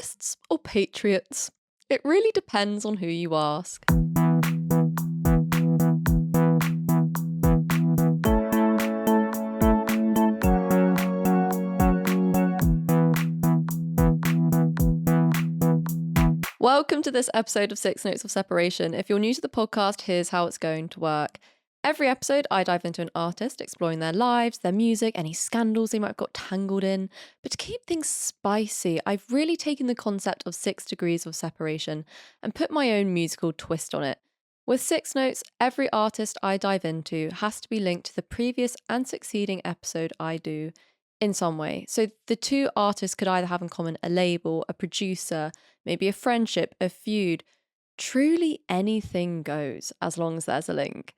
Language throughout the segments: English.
tourists or patriots? It really depends on who you ask. Welcome to this episode of 6 Notes of Separation. If you're new to the podcast, here's how it's going to work. Every episode, I dive into an artist, exploring their lives, their music, any scandals they might have got tangled in. But to keep things spicy, I've really taken the concept of 6 degrees of separation and put my own musical twist on it. With 6 notes, every artist I dive into has to be linked to the previous and succeeding episode I do in some way. So the two artists could either have in common a label, a producer, maybe a friendship, a feud. Truly anything goes as long as there's a link.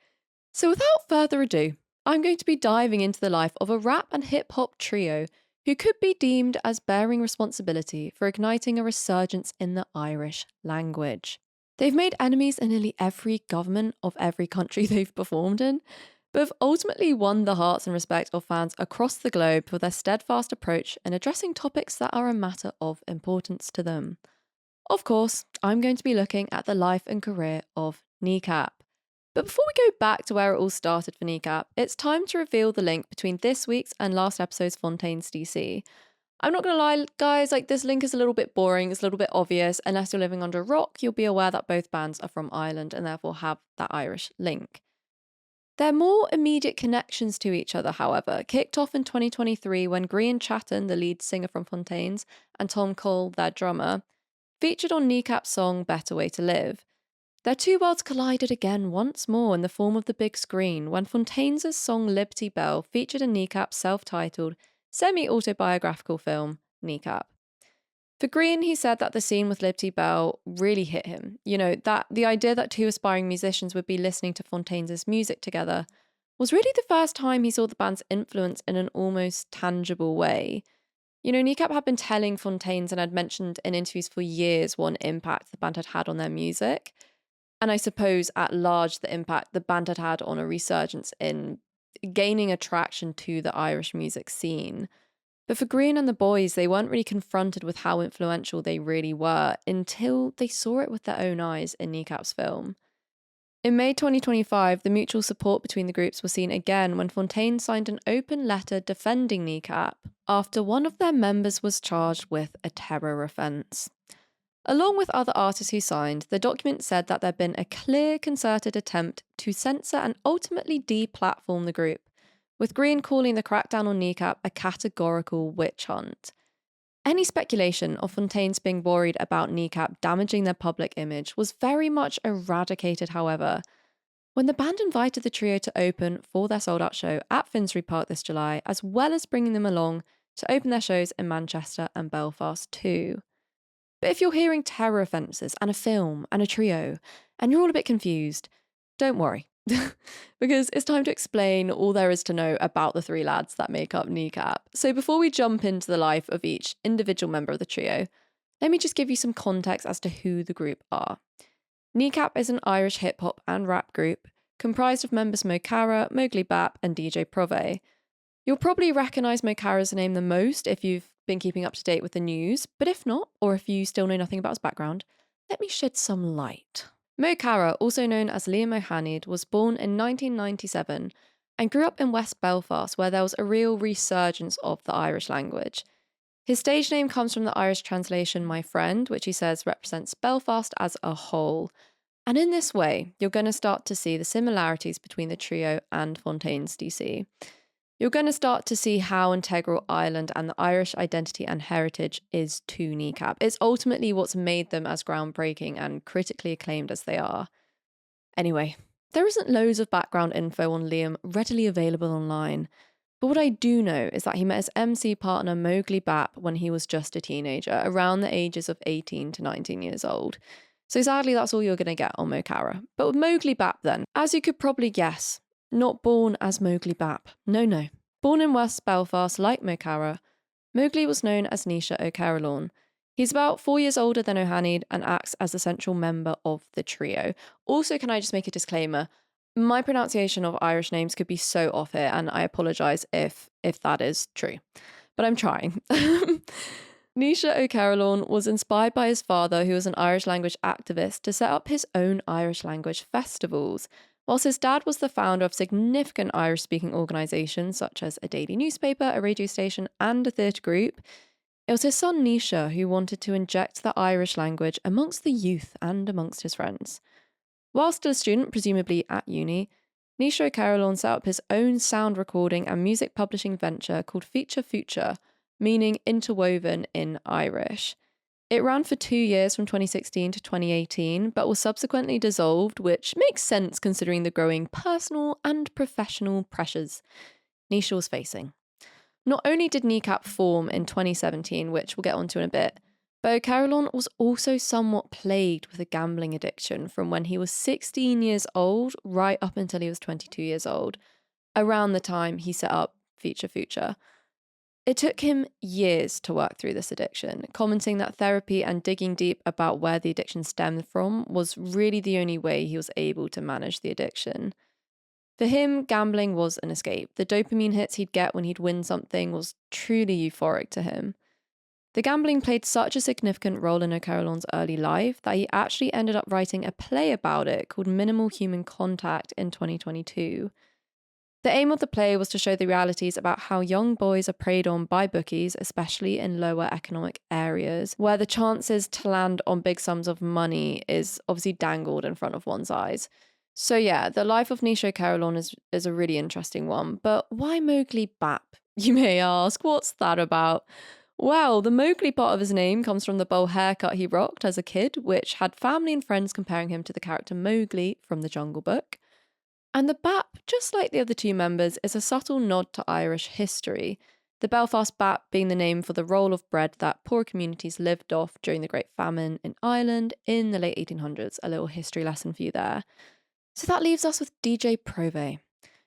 So without further ado, I'm going to be diving into the life of a rap and hip-hop trio who could be deemed as bearing responsibility for igniting a resurgence in the Irish language. They've made enemies in nearly every government of every country they've performed in, but have ultimately won the hearts and respect of fans across the globe for their steadfast approach in addressing topics that are a matter of importance to them. Of course, I'm going to be looking at the life and career of Kneecap. But before we go back to where it all started for Kneecap, it's time to reveal the link between this week's and last episode's Fontaines D.C. I'm not going to lie, guys, this link is a little bit boring, it's a little bit obvious. Unless you're living under a rock, you'll be aware that both bands are from Ireland and therefore have that Irish link. Their more immediate connections to each other, however, kicked off in 2023 when Grian Chatton, the lead singer from Fontaines, and Tom Cole, their drummer, featured on Kneecap's song Better Way to Live. Their two worlds collided again once more in the form of the big screen when Fontaines' song Liberty Bell featured in Kneecap's self-titled, semi-autobiographical film, Kneecap. For Grian, he said that the scene with Liberty Bell really hit him. That the idea that two aspiring musicians would be listening to Fontaines' music together was really the first time he saw the band's influence in an almost tangible way. Kneecap had been telling Fontaines and had mentioned in interviews for years what impact the band had had on their music. And I suppose at large the impact the band had had on a resurgence in gaining attraction to the Irish music scene. But for Grian and the boys, they weren't really confronted with how influential they really were until they saw it with their own eyes in Kneecap's film. In May 2025, the mutual support between the groups was seen again when Fontaines signed an open letter defending Kneecap after one of their members was charged with a terror offence. Along with other artists who signed, the document said that there had been a clear, concerted attempt to censor and ultimately deplatform the group, with Grian calling the crackdown on Kneecap a categorical witch hunt. Any speculation of Fontaines being worried about Kneecap damaging their public image was very much eradicated, however, when the band invited the trio to open for their sold-out show at Finsbury Park this July, as well as bringing them along to open their shows in Manchester and Belfast too. But if you're hearing terror offences and a film and a trio, and you're all a bit confused, don't worry, because it's time to explain all there is to know about the three lads that make up Kneecap. So before we jump into the life of each individual member of the trio, let me just give you some context as to who the group are. Kneecap is an Irish hip-hop and rap group comprised of members Móglaí Bap and DJ Próvaí. You'll probably recognise Mo Cara's name the most if you've been keeping up to date with the news, but if not, or if you still know nothing about his background, let me shed some light. Mo Cara, also known as Liam O'Hanid, was born in 1997 and grew up in West Belfast, where there was a real resurgence of the Irish language. His stage name comes from the Irish translation My Friend, which he says represents Belfast as a whole. And in this way, you're going to start to see the similarities between the trio and Fontaines D.C. You're going to start to see how integral Ireland and the Irish identity and heritage is to Kneecap. It's ultimately what's made them as groundbreaking and critically acclaimed as they are. Anyway, there isn't loads of background info on Liam readily available online, but what I do know is that he met his MC partner Móglaí Bap when he was just a teenager, around the ages of 18 to 19 years old. So sadly, that's all you're going to get on Mo Cara. But with Móglaí Bap then, as you could probably guess, not born as Móglaí Bap. No. Born in West Belfast like Mo Cara, Móglaí was known as Naoise O'Carrollane. He's about 4 years older than O'Hanid and acts as the central member of the trio. Also, can I just make a disclaimer? My pronunciation of Irish names could be so off here, and I apologise if that is true. But I'm trying. Naoise O'Carrollane was inspired by his father, who was an Irish language activist, to set up his own Irish language festivals. Whilst his dad was the founder of significant Irish-speaking organisations such as a daily newspaper, a radio station and a theatre group, it was his son Naoise who wanted to inject the Irish language amongst the youth and amongst his friends. While still a student, presumably at uni, Naoise O'Carrollane set up his own sound recording and music publishing venture called Feature Future, meaning interwoven in Irish. It ran for 2 years from 2016 to 2018, but was subsequently dissolved, which makes sense considering the growing personal and professional pressures Naoise was facing. Not only did Kneecap form in 2017, which we'll get onto in a bit, but O'Carrollane was also somewhat plagued with a gambling addiction from when he was 16 years old right up until he was 22 years old, around the time he set up Feature Future. It took him years to work through this addiction, commenting that therapy and digging deep about where the addiction stemmed from was really the only way he was able to manage the addiction. For him, gambling was an escape. The dopamine hits he'd get when he'd win something was truly euphoric to him. The gambling played such a significant role in O'Carrollane's early life that he actually ended up writing a play about it called Minimal Human Contact in 2022. The aim of the play was to show the realities about how young boys are preyed on by bookies, especially in lower economic areas, where the chances to land on big sums of money is obviously dangled in front of one's eyes. So yeah, the life of Naoise O'Carrollane is a really interesting one, but why Móglaí Bap? You may ask, what's that about? Well, the Móglaí part of his name comes from the bowl haircut he rocked as a kid, which had family and friends comparing him to the character Mowgli from the Jungle Book. And the Bap, just like the other two members, is a subtle nod to Irish history, the Belfast Bap being the name for the roll of bread that poor communities lived off during the Great Famine in Ireland in the late 1800s. A little history lesson for you there. So that leaves us with DJ Próvaí.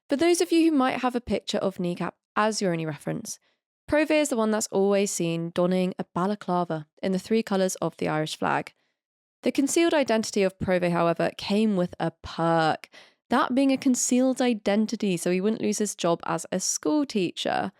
For those of you who might have a picture of Kneecap as your only reference, Próvaí is the one that's always seen donning a balaclava in the 3 colours of the Irish flag. The concealed identity of Próvaí, however, came with a perk, that being a concealed identity so he wouldn't lose his job as a school teacher.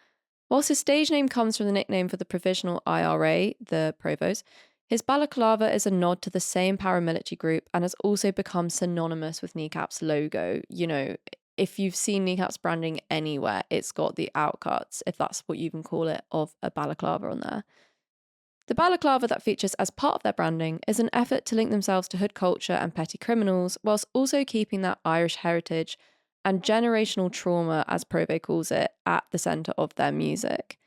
Whilst his stage name comes from the nickname for the Provisional IRA, the Provos, his balaclava is a nod to the same paramilitary group and has also become synonymous with Kneecap's logo. You know, if you've seen Kneecap's branding anywhere, it's got the outcuts, if that's what you can call it, of a balaclava on there. The balaclava that features as part of their branding is an effort to link themselves to hood culture and petty criminals, whilst also keeping that Irish heritage and generational trauma, as Próvaí calls it, at the centre of their music.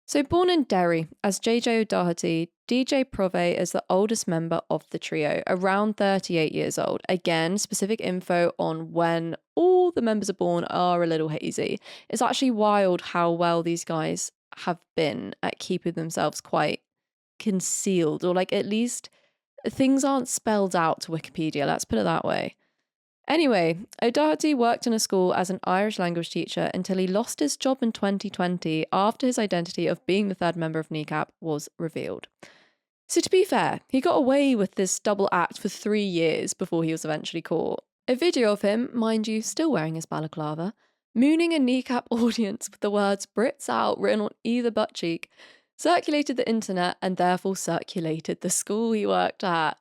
So born in Derry as JJ O'Doherty, DJ Próvaí is the oldest member of the trio, around 38 years old. Again, specific info on when all the members are born are a little hazy. It's actually wild how well these guys have been at keeping themselves quite concealed, or like at least things aren't spelled out to Wikipedia, let's put it that way. Anyway, O'Doherty worked in a school as an Irish language teacher until he lost his job in 2020 after his identity of being the third member of Kneecap was revealed. So to be fair, he got away with this double act for 3 years before he was eventually caught. A video of him, mind you, still wearing his balaclava, mooning a Kneecap audience with the words "Brits out" written on either butt cheek, circulated the internet and therefore circulated the school he worked at.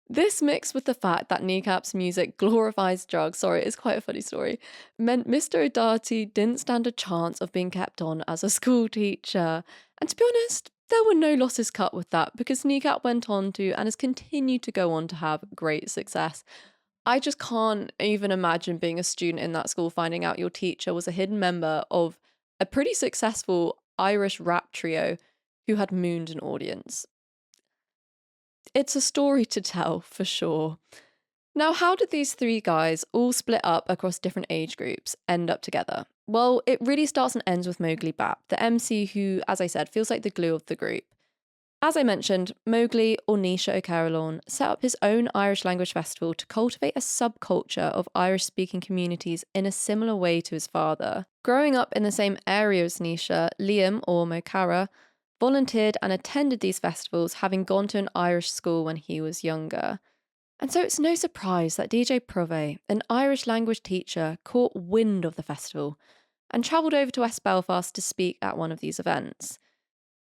This, mixed with the fact that Kneecap's music glorifies drugs, sorry, it's quite a funny story, meant Mr. O'Doherty didn't stand a chance of being kept on as a school teacher. And to be honest, there were no losses cut with that because Kneecap went on to and has continued to go on to have great success. I just can't even imagine being a student in that school finding out your teacher was a hidden member of a pretty successful Irish rap trio who had mooned an audience. It's a story to tell, for sure. Now, how did these 3 guys, all split up across different age groups, end up together? Well, it really starts and ends with Móglaí Bap, the MC who, as I said, feels like the glue of the group. As I mentioned, Móglaí, or Naoise O'Carrollane, set up his own Irish language festival to cultivate a subculture of Irish-speaking communities in a similar way to his father. Growing up in the same area as Naoise, Liam, or Mo Cara, volunteered and attended these festivals, having gone to an Irish school when he was younger. And so it's no surprise that DJ Próvaí, an Irish language teacher, caught wind of the festival and travelled over to West Belfast to speak at one of these events.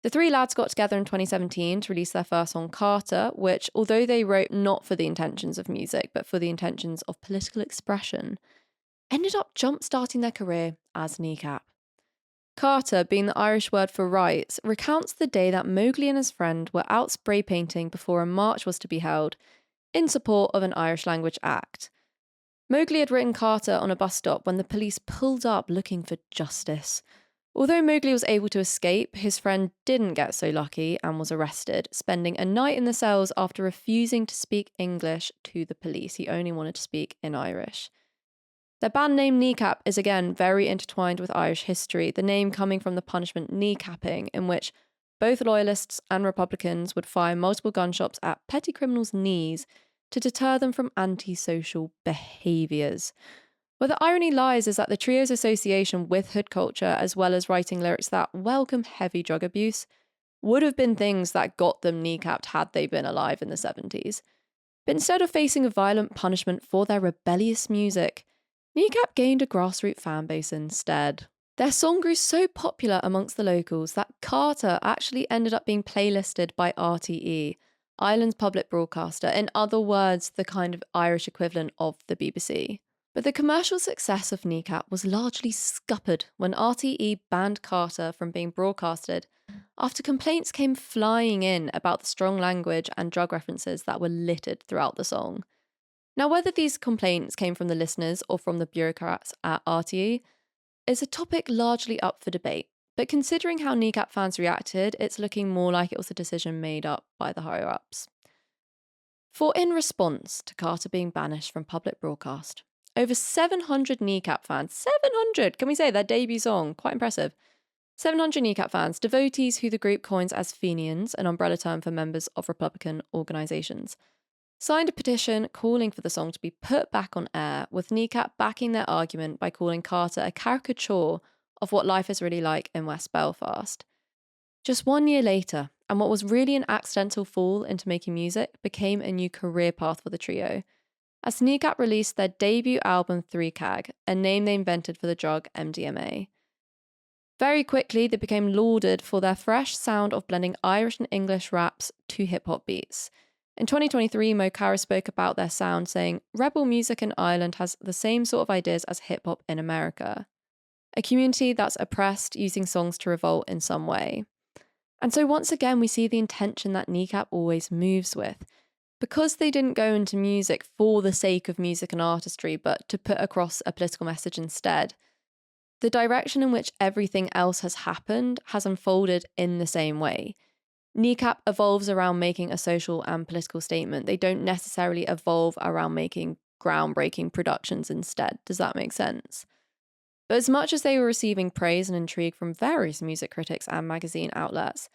The three lads got together in 2017 to release their first song, Carter, which, although they wrote not for the intentions of music, but for the intentions of political expression, ended up jump-starting their career as Kneecap. Carter, being the Irish word for rights, recounts the day that Móglaí and his friend were out spray painting before a march was to be held in support of an Irish language act. Móglaí had written Carter on a bus stop when the police pulled up looking for justice. Although Móglaí was able to escape, his friend didn't get so lucky and was arrested, spending a night in the cells after refusing to speak English to the police. He only wanted to speak in Irish. Their band name Kneecap is again very intertwined with Irish history, the name coming from the punishment kneecapping, in which both Loyalists and Republicans would fire multiple gunshots at petty criminals' knees to deter them from antisocial behaviours. Where the irony lies is that the trio's association with hood culture, as well as writing lyrics that welcome heavy drug abuse, would have been things that got them kneecapped had they been alive in the 70s. But instead of facing a violent punishment for their rebellious music, Kneecap gained a grassroots fan base instead. Their song grew so popular amongst the locals that Carter actually ended up being playlisted by RTE, Ireland's public broadcaster, in other words, the kind of Irish equivalent of the BBC. But the commercial success of Kneecap was largely scuppered when RTE banned Carter from being broadcasted after complaints came flying in about the strong language and drug references that were littered throughout the song. Now, whether these complaints came from the listeners or from the bureaucrats at RTE is a topic largely up for debate, but considering how Kneecap fans reacted, it's looking more like it was a decision made up by the higher-ups. For in response to Carter being banished from public broadcast, over 700 Kneecap fans, 700, can we say, their debut song, quite impressive, 700 Kneecap fans, devotees who the group coins as Fenians, an umbrella term for members of Republican organisations, signed a petition calling for the song to be put back on air, with Kneecap backing their argument by calling Carter a caricature of what life is really like in West Belfast. Just 1 year later, and what was really an accidental fall into making music became a new career path for the trio, as Kneecap released their debut album 3CAG, a name they invented for the drug MDMA. Very quickly, they became lauded for their fresh sound of blending Irish and English raps to hip-hop beats. In 2023, Mo Cara spoke about their sound, saying, "Rebel music in Ireland has the same sort of ideas as hip-hop in America. A community that's oppressed, using songs to revolt in some way." And so once again, we see the intention that Kneecap always moves with. Because they didn't go into music for the sake of music and artistry, but to put across a political message instead, the direction in which everything else has happened has unfolded in the same way. Kneecap evolves around making a social and political statement. They don't necessarily evolve around making groundbreaking productions instead. Does that make sense? But as much as they were receiving praise and intrigue from various music critics and magazine outlets,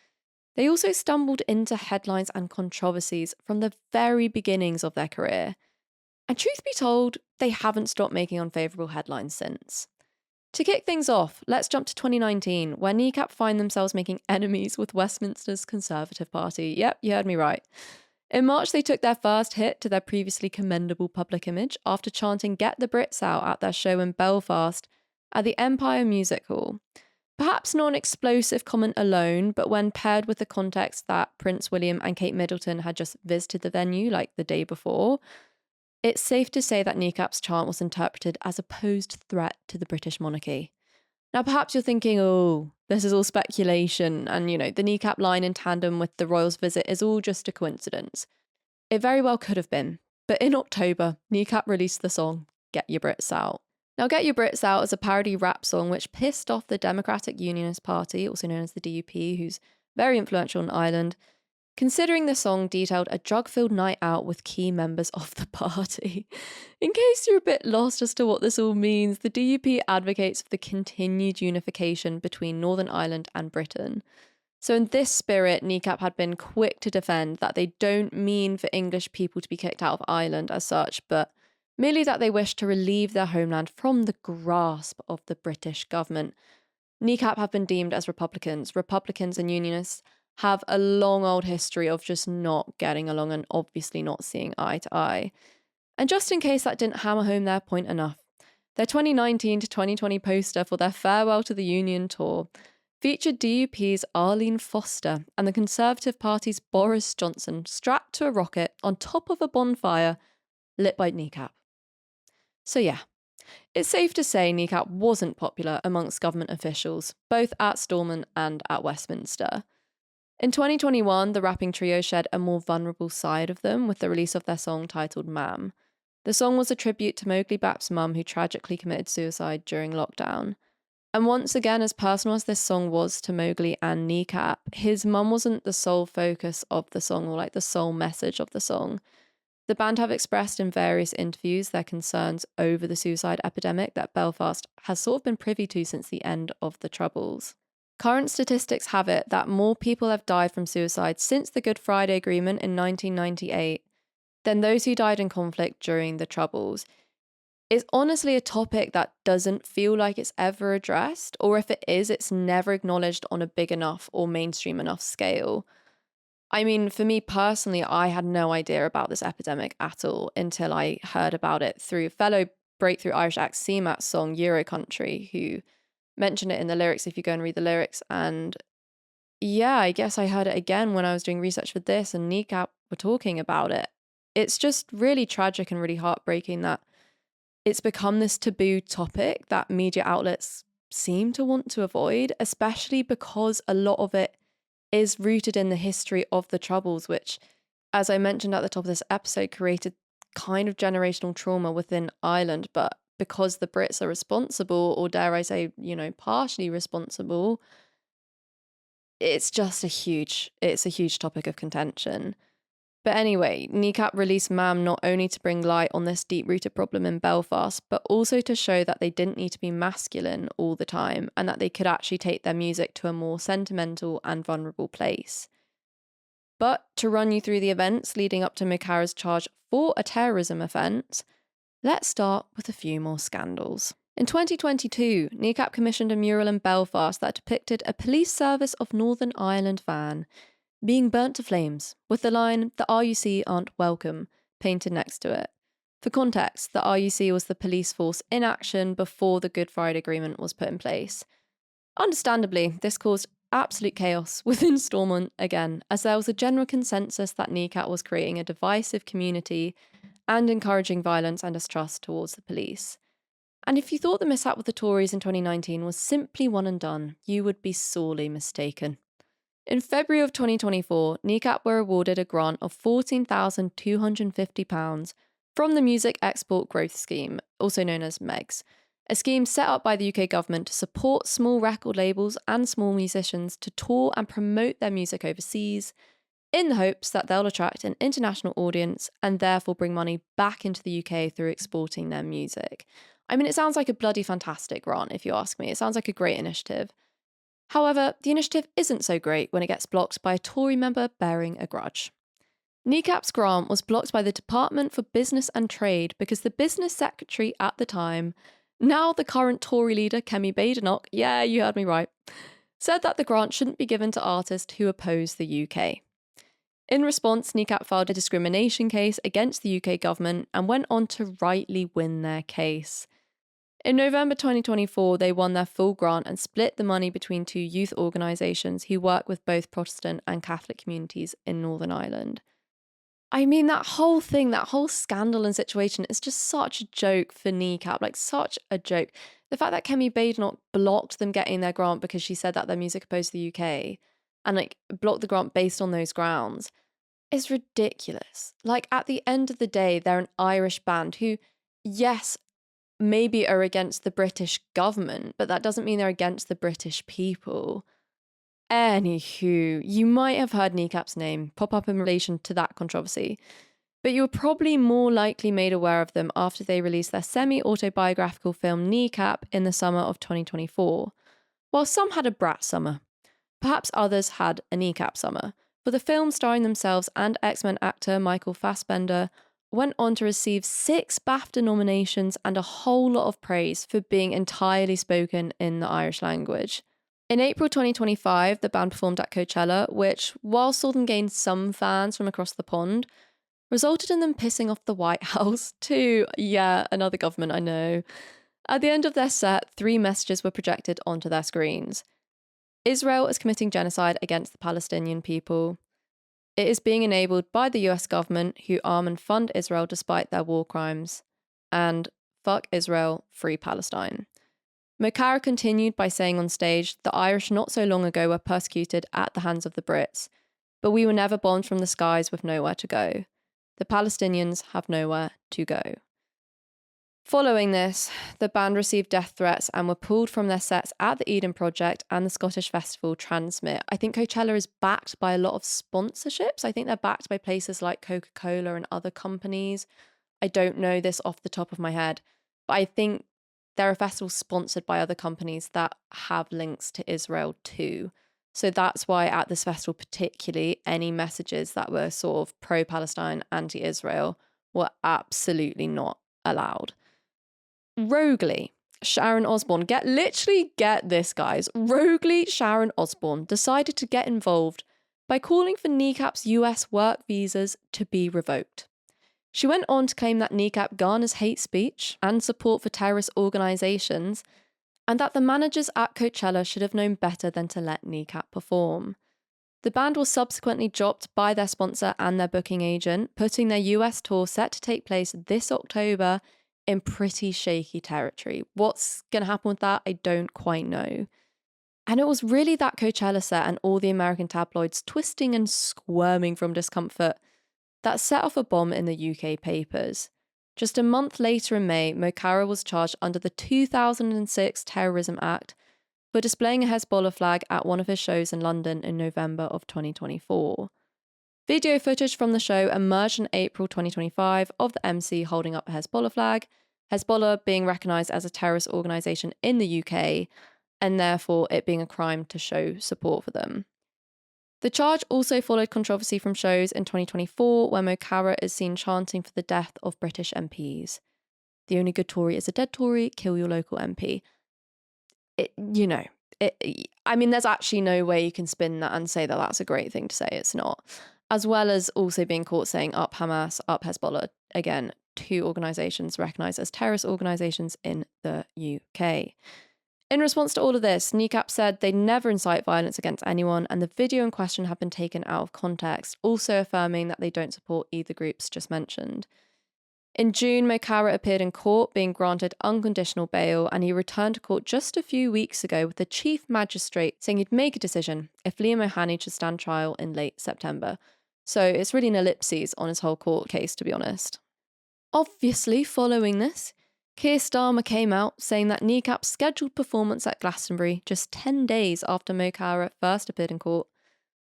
they also stumbled into headlines and controversies from the very beginnings of their career. And truth be told, they haven't stopped making unfavourable headlines since. To kick things off, let's jump to 2019, where Kneecap find themselves making enemies with Westminster's Conservative Party. Yep, you heard me right. In March, they took their first hit to their previously commendable public image after chanting "Get the Brits Out" at their show in Belfast at the Empire Music Hall. Perhaps not an explosive comment alone, but when paired with the context that Prince William and Kate Middleton had just visited the venue like the day before, it's safe to say that Kneecap's chant was interpreted as a posed threat to the British monarchy. Now, perhaps you're thinking, oh, this is all speculation, and, the Kneecap line in tandem with the royals' visit is all just a coincidence. It very well could have been, but in October, Kneecap released the song Get Your Brits Out. Now, Get Your Brits Out is a parody rap song which pissed off the Democratic Unionist Party, also known as the DUP, who's very influential in Ireland, considering the song detailed a drug-filled night out with key members of the party. In case you're a bit lost as to what this all means, the DUP advocates for the continued unification between Northern Ireland and Britain. So in this spirit, Kneecap had been quick to defend that they don't mean for English people to be kicked out of Ireland as such, but merely that they wish to relieve their homeland from the grasp of the British government. Kneecap have been deemed as Republicans. Republicans and Unionists have a long old history of just not getting along and obviously not seeing eye to eye. And just in case that didn't hammer home their point enough, their 2019 to 2020 poster for their Farewell to the Union tour featured DUP's Arlene Foster and the Conservative Party's Boris Johnson strapped to a rocket on top of a bonfire lit by Kneecap. So yeah, it's safe to say Kneecap wasn't popular amongst government officials, both at Stormont and at Westminster. In 2021, the rapping trio shared a more vulnerable side of them with the release of their song titled Ma'am. The song was a tribute to Móglaí Bap's mum, who tragically committed suicide during lockdown. And once again, as personal as this song was to Móglaí and Kneecap, his mum wasn't the sole focus of the song or the sole message of the song. The band have expressed in various interviews their concerns over the suicide epidemic that Belfast has sort of been privy to since the end of the Troubles. Current statistics have it that more people have died from suicide since the Good Friday Agreement in 1998 than those who died in conflict during the Troubles. It's honestly a topic that doesn't feel like it's ever addressed, or if it is, it's never acknowledged on a big enough or mainstream enough scale. I mean, for me personally, I had no idea about this epidemic at all until I heard about it through fellow breakthrough Irish act CMAT's song Euro Country, who mentioned it in the lyrics if you go and read the lyrics. And yeah, I guess I heard it again when I was doing research for this and Kneecap were talking about it. It's just really tragic and really heartbreaking that it's become this taboo topic that media outlets seem to want to avoid, especially because a lot of it is rooted in the history of the Troubles, which, as I mentioned at the top of this episode, created kind of generational trauma within Ireland. But because the Brits are responsible, or dare I say, partially responsible, it's a huge topic of contention. But anyway, Kneecap released Ma'am not only to bring light on this deep-rooted problem in Belfast, but also to show that they didn't need to be masculine all the time and that they could actually take their music to a more sentimental and vulnerable place. But to run you through the events leading up to Mo Chara's charge for a terrorism offence, let's start with a few more scandals. In 2022, Kneecap commissioned a mural in Belfast that depicted a Police Service of Northern Ireland van being burnt to flames, with the line, "The RUC aren't welcome," painted next to it. For context, the RUC was the police force in action before the Good Friday Agreement was put in place. Understandably, this caused absolute chaos within Stormont again, as there was a general consensus that Kneecap was creating a divisive community and encouraging violence and distrust towards the police. And if you thought the mishap with the Tories in 2019 was simply one and done, you would be sorely mistaken. In February of 2024, Kneecap were awarded a grant of £14,250 from the Music Export Growth Scheme, also known as MEGS, a scheme set up by the UK government to support small record labels and small musicians to tour and promote their music overseas, in the hopes that they'll attract an international audience and therefore bring money back into the UK through exporting their music. I mean, it sounds like a bloody fantastic grant, if you ask me. It sounds like a great initiative. However, the initiative isn't so great when it gets blocked by a Tory member bearing a grudge. Kneecap's grant was blocked by the Department for Business and Trade because the business secretary at the time, now the current Tory leader Kemi Badenoch, yeah, you heard me right, said that the grant shouldn't be given to artists who oppose the UK. In response, Kneecap filed a discrimination case against the UK government and went on to rightly win their case. In November 2024, they won their full grant and split the money between two youth organisations who work with both Protestant and Catholic communities in Northern Ireland. I mean, that whole scandal and situation is just such a joke for Kneecap, such a joke. The fact that Kemi Badenoch blocked them getting their grant because she said that their music opposed the UK and blocked the grant based on those grounds is ridiculous. At the end of the day, they're an Irish band who, yes, maybe are against the British government, but that doesn't mean they're against the British people. Anywho, you might have heard Kneecap's name pop up in relation to that controversy, but you were probably more likely made aware of them after they released their semi-autobiographical film Kneecap in the summer of 2024. While some had a Brat summer, perhaps others had a Kneecap summer, for the film starring themselves and X-Men actor Michael Fassbender went on to receive 6 BAFTA nominations and a whole lot of praise for being entirely spoken in the Irish language. In April 2025, the band performed at Coachella, which, while saw them gain some fans from across the pond, resulted in them pissing off the White House too. Yeah, another government, I know. At the end of their set, 3 messages were projected onto their screens. Israel is committing genocide against the Palestinian people. It is being enabled by the US government, who arm and fund Israel despite their war crimes. And fuck Israel, free Palestine. Mo Farah continued by saying on stage, the Irish not so long ago were persecuted at the hands of the Brits, but we were never bombed from the skies with nowhere to go. The Palestinians have nowhere to go. Following this, the band received death threats and were pulled from their sets at the Eden Project and the Scottish festival Transmit. I think Coachella is backed by a lot of sponsorships. I think they're backed by places like Coca-Cola and other companies. I don't know this off the top of my head, but I think there are festivals sponsored by other companies that have links to Israel too. So that's why at this festival particularly, any messages that were sort of pro-Palestine, anti-Israel were absolutely not allowed. Roguely, Sharon Osbourne, get this, guys. Roguely, Sharon Osbourne decided to get involved by calling for Kneecap's US work visas to be revoked. She went on to claim that Kneecap garners hate speech and support for terrorist organisations, and that the managers at Coachella should have known better than to let Kneecap perform. The band was subsequently dropped by their sponsor and their booking agent, putting their US tour set to take place this October in pretty shaky territory. What's going to happen with that, I don't quite know. And it was really that Coachella set and all the American tabloids twisting and squirming from discomfort that set off a bomb in the UK papers. Just a month later in May, Mo Farah was charged under the 2006 Terrorism Act for displaying a Hezbollah flag at one of his shows in London in November of 2024. Video footage from the show emerged in April 2025 of the MC holding up a Hezbollah flag, Hezbollah being recognised as a terrorist organisation in the UK, and therefore it being a crime to show support for them. The charge also followed controversy from shows in 2024 where Mo Farah is seen chanting for the death of British MPs. The only good Tory is a dead Tory, kill your local MP. There's actually no way you can spin that and say that that's a great thing to say. It's not. As well as also being caught saying up Hamas, up Hezbollah. Again, two organisations recognised as terrorist organisations in the UK. In response to all of this, Kneecap said they'd never incite violence against anyone, and the video in question had been taken out of context, also affirming that they don't support either groups just mentioned. In June, Mo Farah appeared in court, being granted unconditional bail, and he returned to court just a few weeks ago with the chief magistrate saying he'd make a decision if Liam O'Haney should stand trial in late September. So it's really an ellipses on his whole court case, to be honest. Obviously, following this, Keir Starmer came out saying that Kneecap's scheduled performance at Glastonbury, just 10 days after Mo Farah first appeared in court,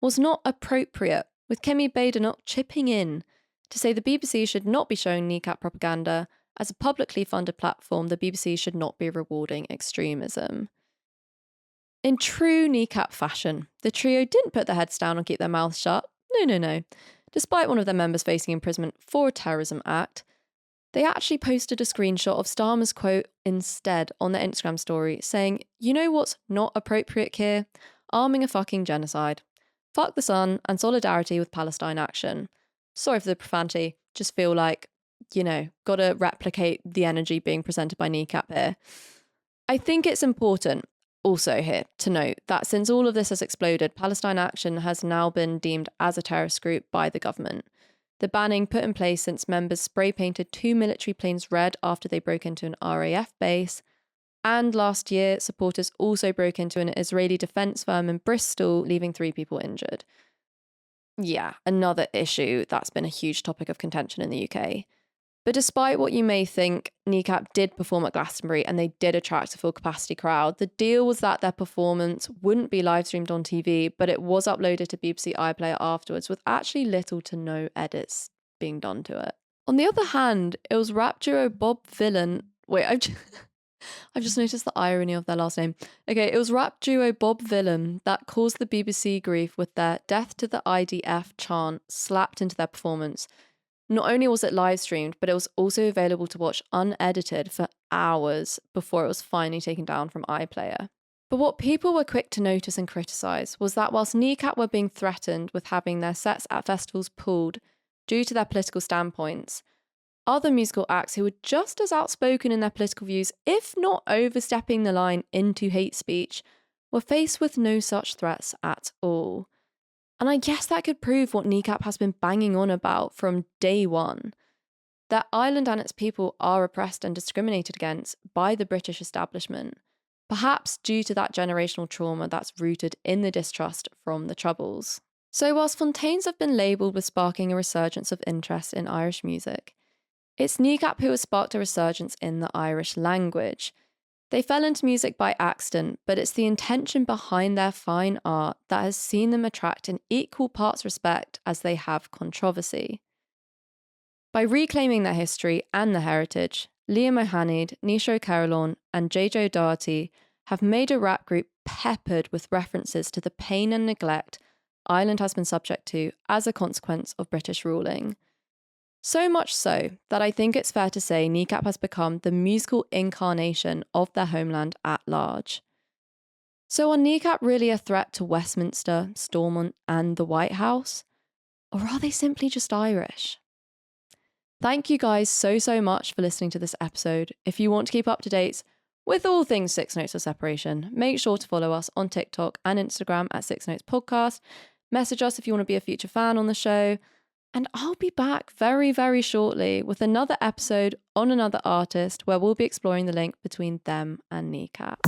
was not appropriate, with Kemi Badenoch chipping in to say the BBC should not be showing Kneecap propaganda. As a publicly funded platform, the BBC should not be rewarding extremism. In true Kneecap fashion, the trio didn't put their heads down and keep their mouths shut. No. Despite one of their members facing imprisonment for a terrorism act, they actually posted a screenshot of Starmer's quote instead on their Instagram story, saying, "You know what's not appropriate, Keir? Arming a fucking genocide. Fuck the sun and solidarity with Palestine action." Sorry for the profanity, just feel like, gotta replicate the energy being presented by Kneecap here. I think it's important also here to note that since all of this has exploded, Palestine Action has now been deemed as a terrorist group by the government. The banning put in place since members spray-painted 2 military planes red after they broke into an RAF base, and last year, supporters also broke into an Israeli defence firm in Bristol, leaving 3 people injured. Yeah, another issue that's been a huge topic of contention in the UK. But despite what you may think, Kneecap did perform at Glastonbury and they did attract a full capacity crowd. The deal was that their performance wouldn't be live streamed on TV, but it was uploaded to BBC iPlayer afterwards with actually little to no edits being done to it. On the other hand, it was rap duo Bob Vylan. I've just noticed the irony of their last name. Okay, it was rap duo Bob Vylan that caused the BBC grief with their "Death to the IDF" chant slapped into their performance. Not only was it live streamed, but it was also available to watch unedited for hours before it was finally taken down from iPlayer. But what people were quick to notice and criticise was that whilst Kneecap were being threatened with having their sets at festivals pulled due to their political standpoints, other musical acts who were just as outspoken in their political views, if not overstepping the line into hate speech, were faced with no such threats at all. And I guess that could prove what Kneecap has been banging on about from day one, that Ireland and its people are oppressed and discriminated against by the British establishment, perhaps due to that generational trauma that's rooted in the distrust from the Troubles. So whilst Fontaines have been labelled with sparking a resurgence of interest in Irish music, it's Kneecap who has sparked a resurgence in the Irish language. They fell into music by accident, but it's the intention behind their fine art that has seen them attract in equal parts respect as they have controversy. By reclaiming their history and their heritage, Liam O'Hanid, Nisho Carolyn, and JJ O'Doherty have made a rap group peppered with references to the pain and neglect Ireland has been subject to as a consequence of British ruling. So much so that I think it's fair to say Kneecap has become the musical incarnation of their homeland at large. So are Kneecap really a threat to Westminster, Stormont, and the White House? Or are they simply just Irish? Thank you guys so much for listening to this episode. If you want to keep up to date with all things Six Notes of Separation, make sure to follow us on TikTok and Instagram at Six Notes Podcast. Message us if you want to be a future fan on the show. And I'll be back very shortly with another episode on another artist where we'll be exploring the link between them and Kneecap.